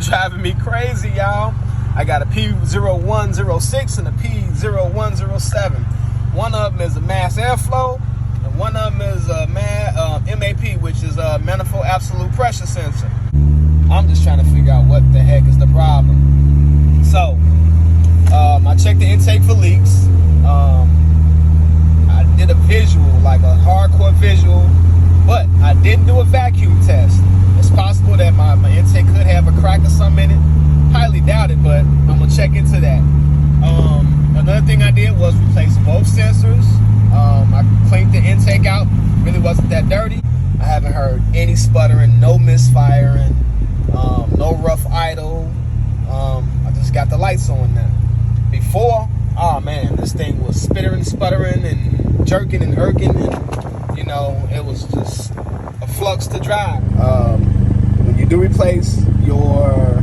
driving me crazy, y'all. I got a p0106 and a p0107. One of them is a mass airflow, and one of them is a MAP, which is a manifold absolute pressure sensor. I'm just trying to figure out what the heck is the problem. So, I checked the intake for leaks. I did a visual, like a hardcore visual, but I didn't do a vacuum test. It's possible that my intake could have a crack or something in it. Highly doubt it, but I'm gonna check into that. Another thing I did was replace both sensors. I cleaned the intake out. Really wasn't that dirty. I haven't heard any sputtering, no misfiring, no rough idle. I just got the lights on now. Before, oh man, this thing was spittering, sputtering, and jerking and irking, and you know, it was just a flux to drive. When you do replace your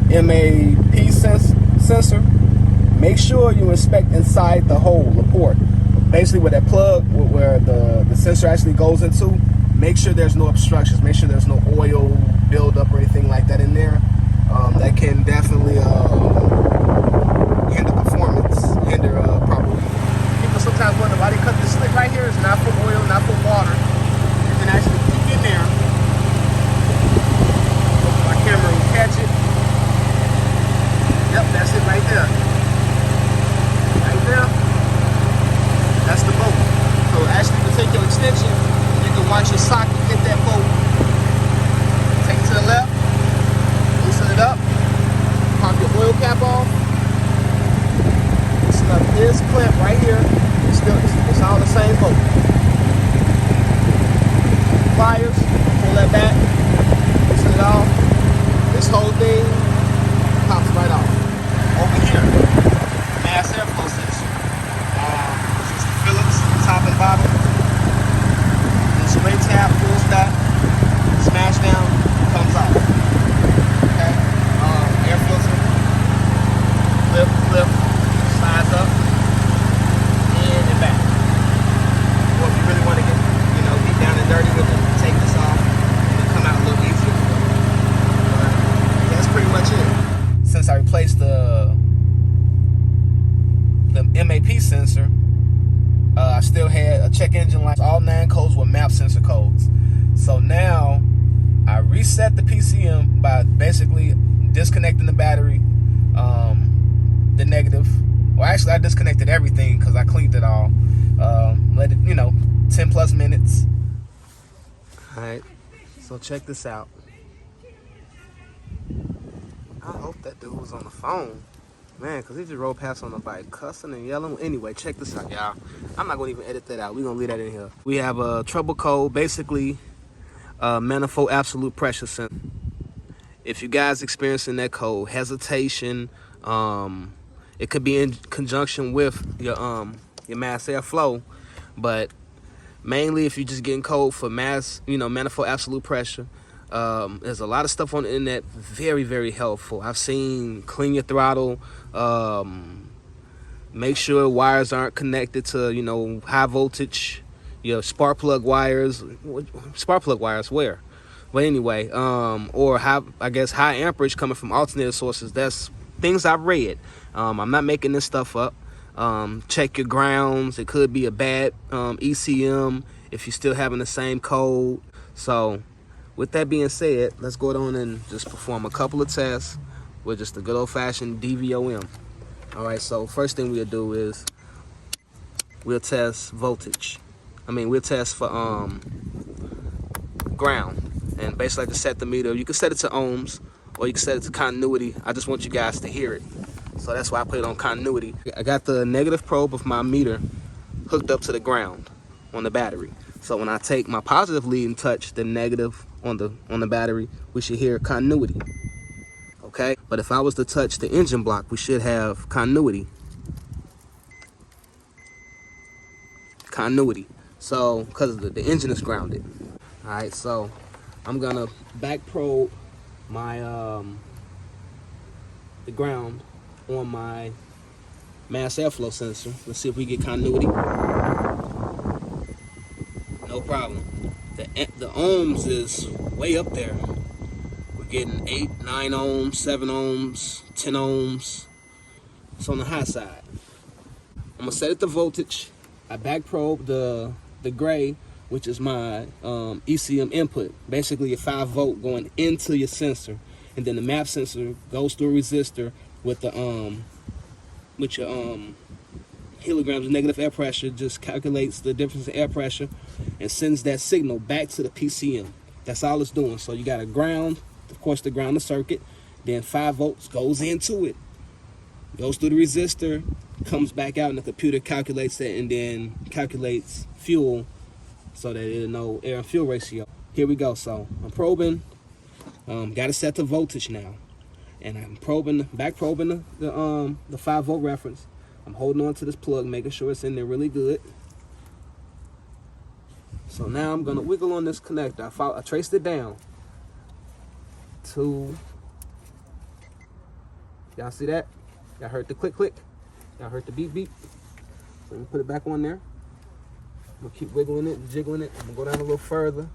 MAP sensor, make sure you inspect inside the hole, the port. Basically where that plug, where the sensor actually goes into, make sure there's no obstructions, make sure there's no oil buildup or anything like that in there. That can definitely hinder performance, hinder probably. People sometimes wonder why they cut this slick right here. It's not for oil, not for water. You can actually peek in there. My camera will catch it. Yep, that's it right there. Right there. That's the bolt. So actually, you can take your extension, you can watch your socket hit that bolt. Take it to the left, loosen it up, pop your oil cap off. Loosen up this clamp right here. It's all the same bolt. Pliers, pull that back, loosen it off. This whole thing pops right off. Over here, mass airflow sensor. This is the Phillips, top and bottom. The spray tab pulls back, smash down, comes out. Okay, air filter, flip, slides up, in and back. Or if you really want to get, get down and dirty with it, take this off, it'll come out a little easier. That's pretty much it. Since I replaced the MAP sensor, I still had a check engine light. All 9 codes were MAP sensor codes. So now I reset the PCM by basically disconnecting the battery, the negative. Well, actually I disconnected everything because I cleaned it all. Let it, 10 plus minutes. All right, so check this out. I hope that dude was on the phone. Man, because he just rode past on the bike, cussing and yelling. Anyway, check this out, y'all. I'm not going to even edit that out. We're going to leave that in here. We have a trouble code, basically manifold absolute pressure sensor. If you guys experiencing that code, hesitation, it could be in conjunction with your mass airflow, but mainly if you're just getting code for manifold absolute pressure. There's a lot of stuff on the internet, very, very helpful. I've seen clean your throttle, make sure wires aren't connected to, high voltage, spark plug wires. Spark plug wires where? But anyway, or high amperage coming from alternator sources. That's things I've read. I'm not making this stuff up. Check your grounds. It could be a bad ECM if you're still having the same code. So with that being said, let's go on and just perform a couple of tests with just a good old-fashioned DVOM. All right, so first thing we'll do is we'll test voltage. We'll test for ground. And basically to set the meter, you can set it to ohms or you can set it to continuity. I just want you guys to hear it. So that's why I put it on continuity. I got the negative probe of my meter hooked up to the ground on the battery. So when I take my positive lead and touch the negative on the battery, we should hear continuity. Okay? But if I was to touch the engine block, we should have continuity. Continuity. So, because the engine is grounded. Alright, so I'm gonna back probe my the ground on my mass airflow sensor. Let's see if we get continuity. No problem. The ohms is way up there. We're getting 8, 9 ohms, 7 ohms, 10 ohms. It's on the high side. I'm gonna set it to voltage. I back probe the gray, which is my ECM input, basically a 5 volt going into your sensor, and then the MAP sensor goes through a resistor with the your kilograms of negative air pressure, just calculates the difference in air pressure and sends that signal back to the PCM. That's all it's doing. So you got a ground, of course, to ground the circuit, then 5 volts goes into it, goes through the resistor, comes back out, and the computer calculates that and then calculates fuel so that it'll know air and fuel ratio. Here we go. So I'm probing, got it set to voltage now, and I'm back probing the 5 volt reference. I'm holding on to this plug, making sure it's in there really good. So now I'm gonna wiggle on this connector. I traced it down to, y'all see that? Y'all heard the click click? Y'all heard the beep beep? So let me put it back on there. I'm gonna keep wiggling it and jiggling it. I'm gonna go down a little further.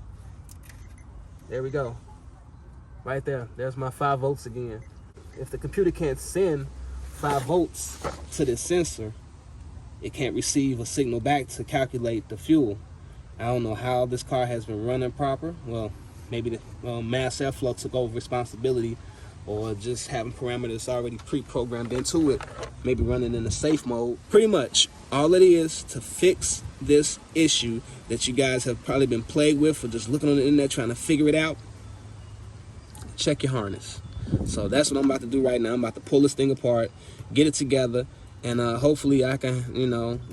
There we go. Right there. There's my 5 volts again. If the computer can't send 5 volts to this sensor, it can't receive a signal back to calculate the fuel. I don't know how this car has been running proper. Well, maybe the mass airflow took over responsibility, or just having parameters already pre-programmed into it, maybe running in the safe mode. Pretty much all it is to fix this issue that you guys have probably been plagued with, or just looking on the internet trying to figure it out. Check your harness. So that's what I'm about to do right now. I'm about to pull this thing apart, get it together, and hopefully I can,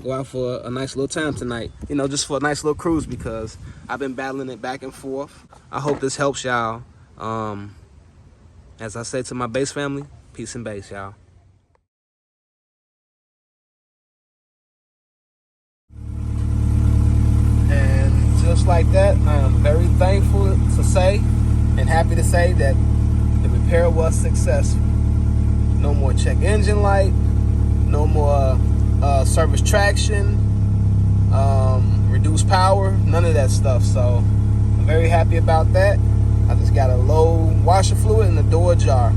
go out for a nice little time tonight. Just for a nice little cruise, because I've been battling it back and forth. I hope this helps y'all. As I say to my bass family, peace and bass, y'all. And just like that, I am very thankful to say and happy to say that the repair was successful. No more check engine light, no more service traction, reduced power, none of that stuff. So I'm very happy about that. I just got a low washer fluid and the door ajar.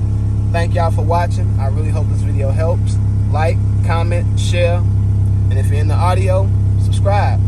Thank y'all for watching. I really hope this video helps. Like, comment, share, and if you're in the audio, subscribe.